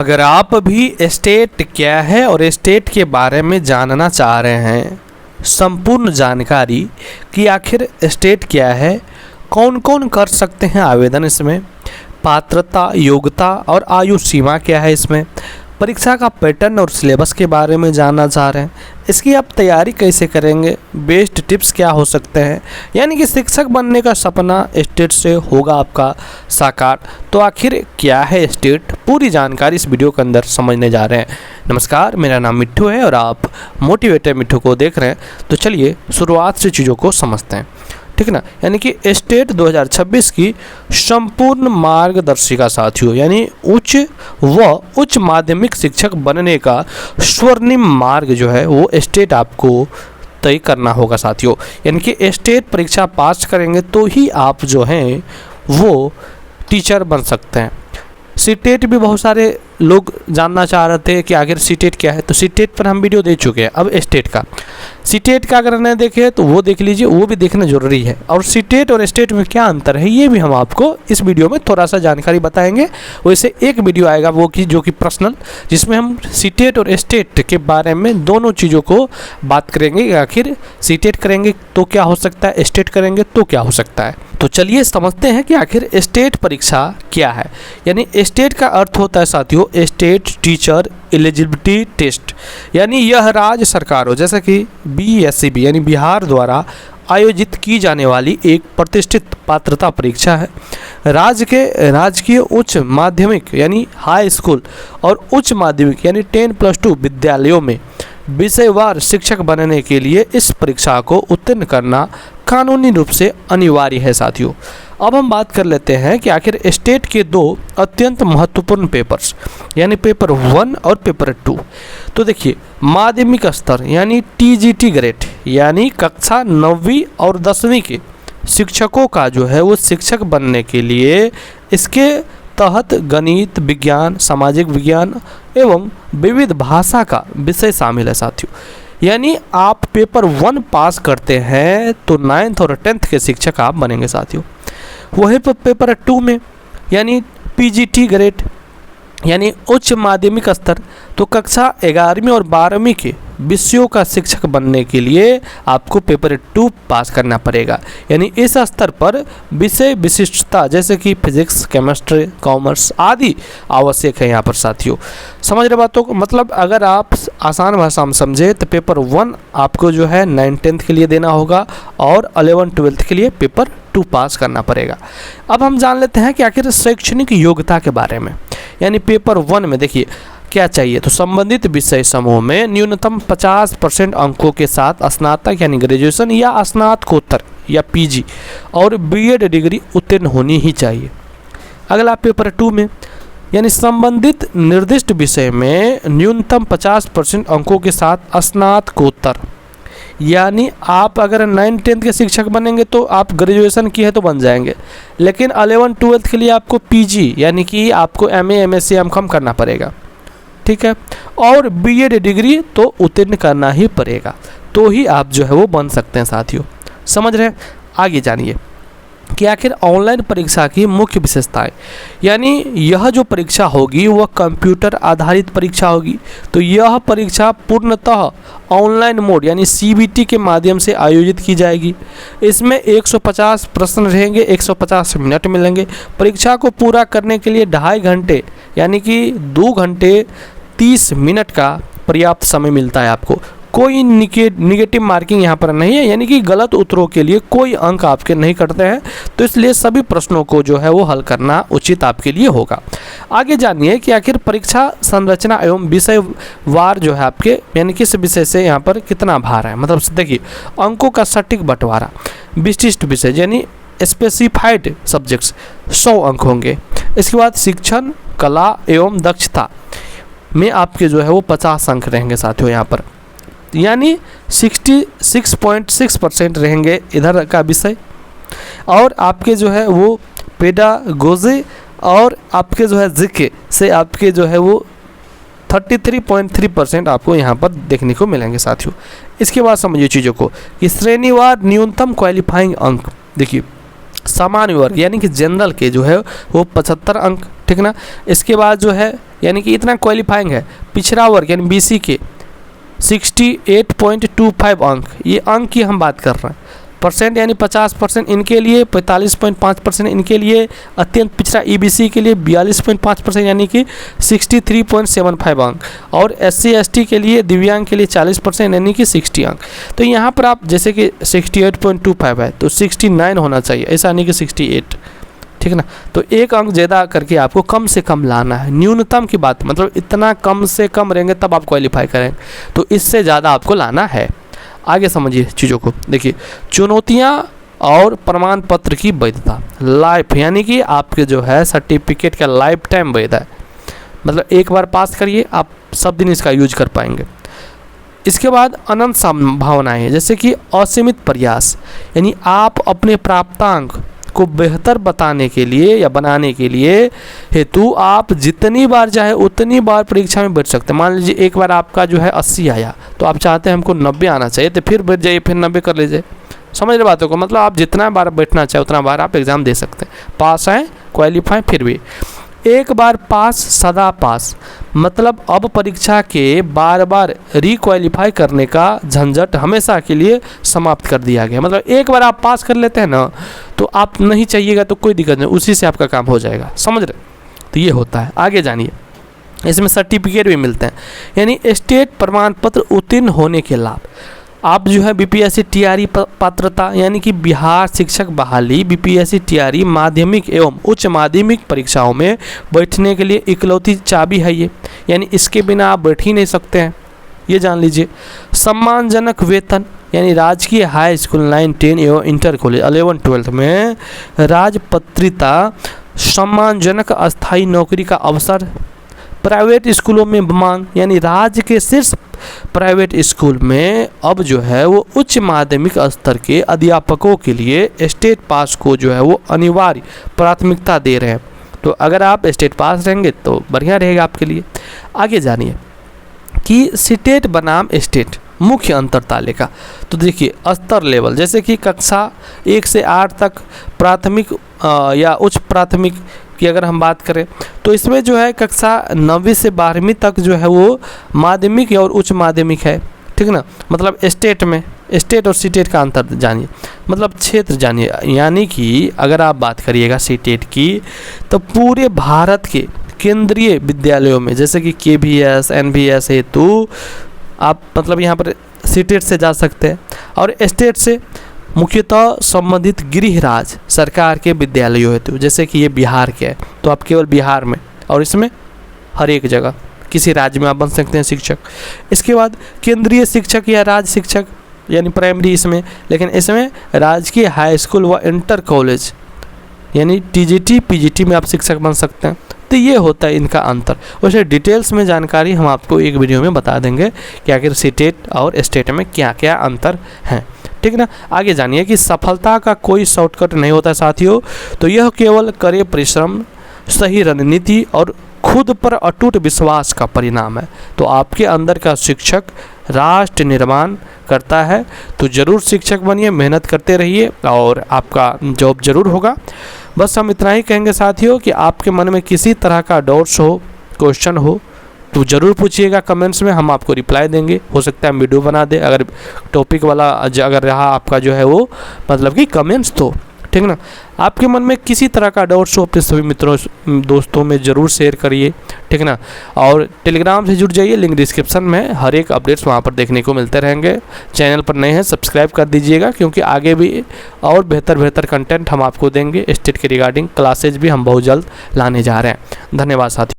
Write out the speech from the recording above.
अगर आप भी स्टेट क्या है और स्टेट के बारे में जानना चाह रहे हैं, संपूर्ण जानकारी कि आखिर स्टेट क्या है, कौन कौन कर सकते हैं आवेदन, इसमें पात्रता, योग्यता और आयु सीमा क्या है, इसमें परीक्षा का पैटर्न और सिलेबस के बारे में जानना चाह रहे हैं, इसकी आप तैयारी कैसे करेंगे, बेस्ट टिप्स क्या हो सकते हैं, यानी कि शिक्षक बनने का सपना स्टेट से होगा आपका साकार। तो आखिर क्या है स्टेट, पूरी जानकारी इस वीडियो के अंदर समझने जा रहे हैं। नमस्कार, मेरा नाम मिट्ठू है और आप मोटिवेटर मिट्ठू को देख रहे हैं। तो चलिए शुरुआत से चीज़ों को समझते हैं, ठीक ना। यानी कि स्टेट 2026 की संपूर्ण मार्गदर्शिका साथियों, यानी उच्च माध्यमिक शिक्षक बनने का स्वर्णिम मार्ग जो है वो स्टेट आपको तय करना होगा साथियों। यानी कि स्टेट परीक्षा पास करेंगे तो ही आप जो हैं वो टीचर बन सकते हैं। सीटेट भी बहुत सारे लोग जानना चाह रहे थे कि आखिर सीटेट क्या है, तो सीटेट पर हम वीडियो दे चुके हैं। अब स्टेट का, सीटेट का अगर नहीं देखे तो वो देख लीजिए, वो भी देखना जरूरी है। और सीटेट और स्टेट में क्या अंतर है ये भी हम आपको इस वीडियो में थोड़ा सा जानकारी बताएंगे। वैसे एक वीडियो आएगा वो कि जो कि पर्सनल, जिसमें हम सीटेट और स्टेट के बारे में दोनों चीज़ों को बात करेंगे। आखिर सीटेट करेंगे तो क्या हो सकता है, स्टेट करेंगे तो क्या हो सकता है। तो चलिए समझते हैं कि आखिर स्टेट परीक्षा क्या है। यानी स्टेट का अर्थ होता है साथियों स्टेट टीचर एलिजिबिलिटी टेस्ट, यानी यह राज्य सरकारों जैसे कि BSCB यानी बिहार द्वारा आयोजित की जाने वाली एक प्रतिष्ठित पात्रता परीक्षा है। राजकीय उच्च माध्यमिक यानी हाई स्कूल और उच्च माध्यमिक यानी 10+2 विद्यालयों में विषयवार शिक्षक बनने के लिए इस परीक्षा को उत्तीर्ण करना कानूनी रूप से अनिवार्य है साथियों। अब हम बात कर लेते हैं कि आखिर स्टेट के दो अत्यंत महत्वपूर्ण पेपर्स यानी पेपर 1 और पेपर 2। तो देखिए, माध्यमिक स्तर यानी TGT ग्रेड यानी कक्षा 9वीं और 10वीं के शिक्षकों का जो है वो शिक्षक बनने के लिए इसके तहत गणित, विज्ञान, सामाजिक विज्ञान एवं विविध भाषा का विषय शामिल है साथियों। यानी आप पेपर 1 पास करते हैं तो 9th और 10th के शिक्षक आप बनेंगे साथियों। वहीं पर पेपर 2 में यानी PGT ग्रेड यानी उच्च माध्यमिक स्तर, तो कक्षा 11वीं और 12वीं के विषयों का शिक्षक बनने के लिए आपको पेपर 2 पास करना पड़ेगा। यानी इस स्तर पर विषय विशिष्टता जैसे कि फिजिक्स, केमिस्ट्री, कॉमर्स आदि आवश्यक है यहाँ पर साथियों। समझ रहे बातों को, मतलब अगर आप आसान भाषा में समझे तो पेपर 1 आपको जो है 9th-10th के लिए देना होगा और 11th-12th के लिए पेपर 2 पास करना पड़ेगा। अब हम जान लेते हैं कि आखिर शैक्षणिक योग्यता के बारे में। यानी पेपर 1 में देखिए क्या चाहिए, तो संबंधित विषय समूह में न्यूनतम 50% अंकों के साथ स्नातक यानी ग्रेजुएशन या स्नातकोत्तर या PG और BEd डिग्री उत्तीर्ण होनी ही चाहिए। अगला पेपर 2 में यानी संबंधित निर्दिष्ट विषय में न्यूनतम 50% अंकों के साथ स्नातकोत्तर, यानी आप अगर 9th-10th के शिक्षक बनेंगे तो आप ग्रेजुएशन की है तो बन जाएंगे, लेकिन 11th-12th के लिए आपको PG यानी कि आपको MA, MSc, M.Com करना पड़ेगा, ठीक है। और BEd डिग्री तो उत्तीर्ण करना ही पड़ेगा, तो ही आप जो है वो बन सकते हैं साथियों। समझ रहे हैं? आगे जानिए कि आखिर ऑनलाइन परीक्षा की मुख्य विशेषताएं। यानी यह जो परीक्षा होगी वह कंप्यूटर आधारित परीक्षा होगी। तो यह परीक्षा पूर्णतः ऑनलाइन मोड यानी CBT के माध्यम से आयोजित की जाएगी। इसमें 150 प्रश्न रहेंगे, 150 मिनट मिलेंगे। परीक्षा को पूरा करने के लिए 2.5 घंटे यानी कि 2 घंटे 30 मिनट का पर्याप्त समय मिलता है आपको। कोई निगेटिव मार्किंग यहाँ पर नहीं है, यानी कि गलत उत्तरों के लिए कोई अंक आपके नहीं कटते हैं, तो इसलिए सभी प्रश्नों को जो है वो हल करना उचित आपके लिए होगा। आगे जानिए कि आखिर परीक्षा संरचना एवं विषय वार जो है आपके यानी किस विषय से यहाँ पर कितना भार है। मतलब देखिए, अंकों का सटीक बंटवारा, विशिष्ट विषय यानी स्पेसिफाइड सब्जेक्ट्स 100 अंक होंगे। इसके बाद शिक्षण, कला एवं दक्षता में आपके जो है वो 50 अंक रहेंगे साथियों यहाँ पर, यानी 66.6% रहेंगे इधर का विषय। और आपके जो है वो पेडागोजी और आपके जो है जीके से आपके जो है वो 33.3% आपको यहाँ पर देखने को मिलेंगे साथियों। इसके बाद समझिए चीज़ों को कि श्रेणीवार न्यूनतम क्वालिफाइंग अंक। देखिए, सामान्य वर्ग यानी कि जनरल के जो है वो 75 अंक, ठीक ना। इसके बाद जो है यानी कि इतना क्वालिफाइंग है। पिछड़ा वर्ग यानी BC के 68.25 अंक, ये अंक की हम बात कर रहे हैं। परसेंट यानी 50% इनके लिए, 45.5% इनके लिए, अत्यंत पिछड़ा EBC के लिए 42.5% यानी कि 63.75 अंक, और SC ST के लिए, दिव्यांग के लिए 40% यानी कि 60 अंक। तो यहाँ पर आप जैसे कि 68.25 है तो 69 होना चाहिए, ऐसा नहीं कि 68, ठीक ना। तो एक अंक ज़्यादा करके आपको कम से कम लाना है, न्यूनतम की बात, मतलब इतना कम से कम रहेंगे तब आप क्वालिफाई करेंगे, तो इससे ज़्यादा आपको लाना है। आगे समझिए चीज़ों को। देखिए, चुनौतियाँ और प्रमाण पत्र की वैधता, लाइफ यानी कि आपके जो है सर्टिफिकेट का लाइफ टाइम वैध है, मतलब एक बार पास करिए आप सब दिन इसका यूज कर पाएंगे। इसके बाद अनंत संभावनाएं हैं, जैसे कि असीमित प्रयास, यानी आप अपने प्राप्तांक को बेहतर बताने के लिए या बनाने के लिए हेतु आप जितनी बार चाहे उतनी बार परीक्षा में बैठ सकते हैं। मान लीजिए एक बार आपका जो है 80 आया तो आप चाहते हैं हमको 90 आना चाहिए, तो फिर बैठ जाइए, फिर 90 कर लीजिए। समझ रहे बातों को, मतलब आप जितना बार बैठना चाहे उतना बार आप एग्ज़ाम दे सकते हैं, पास आए क्वालिफाई। फिर भी एक बार पास सदा पास, मतलब अब परीक्षा के बार बार रिक्वालीफाई करने का झंझट हमेशा के लिए समाप्त कर दिया गया। मतलब एक बार आप पास कर लेते हैं ना, तो आप नहीं चाहिएगा तो कोई दिक्कत नहीं, उसी से आपका काम हो जाएगा। समझ रहे, तो ये होता है। आगे जानिए, इसमें सर्टिफिकेट भी मिलते हैं, यानी स्टेट प्रमाण पत्र उत्तीर्ण होने के लाभ। आप जो है BPSC TRE पात्रता यानी कि बिहार शिक्षक बहाली BPSC TRE माध्यमिक एवं उच्च माध्यमिक परीक्षाओं में बैठने के लिए इकलौती चाबी है ये, यानी इसके बिना आप बैठ ही नहीं सकते हैं, ये जान लीजिए। सम्मानजनक वेतन, यानी राजकीय हाई स्कूल 9, 10 एवं इंटर कॉलेज 11, 12 में राजपत्रिता, सम्मानजनक अस्थायी नौकरी का अवसर। प्राइवेट स्कूलों में मांग, यानी राज्य के शीर्ष प्राइवेट स्कूल में अब जो है वो उच्च माध्यमिक स्तर के अध्यापकों के लिए स्टेट पास को जो है वो अनिवार्य प्राथमिकता दे रहे हैं। तो अगर आप स्टेट पास रहेंगे तो बढ़िया रहेगा आपके लिए। आगे जानिए कि स्टेट बनाम स्टेट मुख्य अंतर ताले का। तो देखिए, स्तर लेवल, जैसे कि कक्षा 1 से 8 तक प्राथमिक या उच्च प्राथमिक की अगर हम बात करें तो इसमें जो है कक्षा 9वीं से 12वीं तक जो है वो माध्यमिक और उच्च माध्यमिक है, ठीक ना। मतलब स्टेट में स्टेट और स्टेट का अंतर जानिए, मतलब क्षेत्र जानिए। यानी कि अगर आप बात करिएगा स्टेट की तो पूरे भारत के केंद्रीय विद्यालयों में, जैसे कि KVS NVS हेतु आप मतलब यहाँ पर स्टेट से जा सकते हैं, और स्टेट से मुख्यतः संबंधित गृह राज्य सरकार के विद्यालयों हेतु, जैसे कि ये बिहार के है तो आप केवल बिहार में, और इसमें हर एक जगह किसी राज्य में आप बन सकते हैं शिक्षक। इसके बाद केंद्रीय शिक्षक या राज्य शिक्षक यानी प्राइमरी इसमें, लेकिन इसमें राजकीय हाई स्कूल व इंटर कॉलेज यानी TGT PGT में आप शिक्षक बन सकते हैं। तो ये होता है इनका अंतर। वैसे डिटेल्स में जानकारी हम आपको एक वीडियो में बता देंगे कि आखिर स्टेट और स्टेट में क्या क्या अंतर हैं, ठीक ना। आगे जानिए कि सफलता का कोई शॉर्टकट नहीं होता साथियों, तो यह केवल कड़े परिश्रम, सही रणनीति और खुद पर अटूट विश्वास का परिणाम है। तो आपके अंदर का शिक्षक राष्ट्र निर्माण करता है, तो ज़रूर शिक्षक बनिए, मेहनत करते रहिए और आपका जॉब ज़रूर होगा। बस हम इतना ही कहेंगे साथियों कि आपके मन में किसी तरह का डाउट्स हो, क्वेश्चन हो तो ज़रूर पूछिएगा कमेंट्स में, हम आपको रिप्लाई देंगे। हो सकता है हम वीडियो बना दें अगर टॉपिक वाला अगर रहा आपका जो है वो मतलब कि कमेंट्स, तो ठीक ना। आपके मन में किसी तरह का डाउट्स हो अपने सभी मित्रों दोस्तों में ज़रूर शेयर करिए, ठीक ना। और टेलीग्राम से जुड़ जाइए, लिंक डिस्क्रिप्शन में, हर एक अपडेट्स वहाँ पर देखने को मिलते रहेंगे। चैनल पर नए हैं सब्सक्राइब कर दीजिएगा, क्योंकि आगे भी और बेहतर कंटेंट हम आपको देंगे। स्टेट के रिगार्डिंग क्लासेज भी हम बहुत जल्द लाने जा रहे हैं। धन्यवाद साथियों।